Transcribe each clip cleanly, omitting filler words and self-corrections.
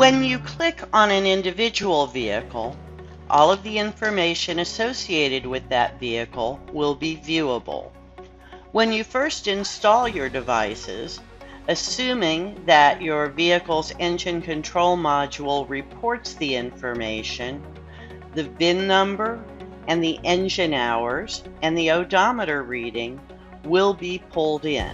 When you click on an individual vehicle, all of the information associated with that vehicle will be viewable. When you first install your devices, assuming that your vehicle's engine control module reports the information, the VIN number and the engine hours and the odometer reading will be pulled in.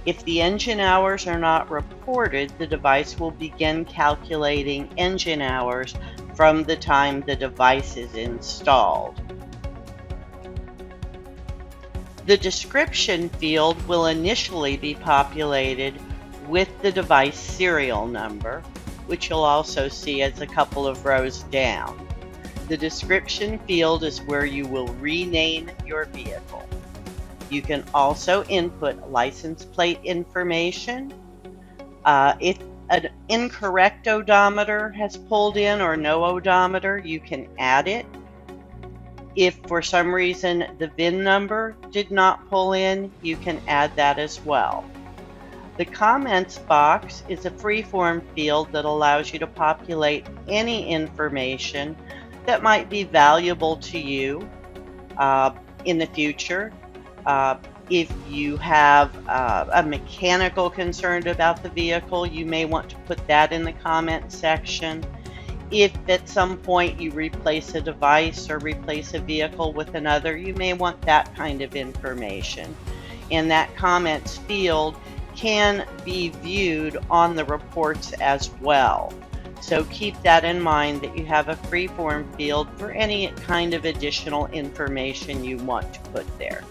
If the engine hours are not reported, the device will begin calculating engine hours from the time the device is installed. The description field will initially be populated with the device serial number, which you'll also see as a couple of rows down. The description field is where you will rename your vehicle. You can also input license plate information. If an incorrect odometer has pulled in or no odometer, you can add it. If for some reason the VIN number did not pull in, you can add that as well. The comments box is a free-form field that allows you to populate any information that might be valuable to you in the future. If you have a mechanical concern about the vehicle, you may want to put that in the comment section. If at some point you replace a device or replace a vehicle with another, you may want that kind of information. And that comments field can be viewed on the reports as well. So keep that in mind, that you have a free form field for any kind of additional information you want to put there.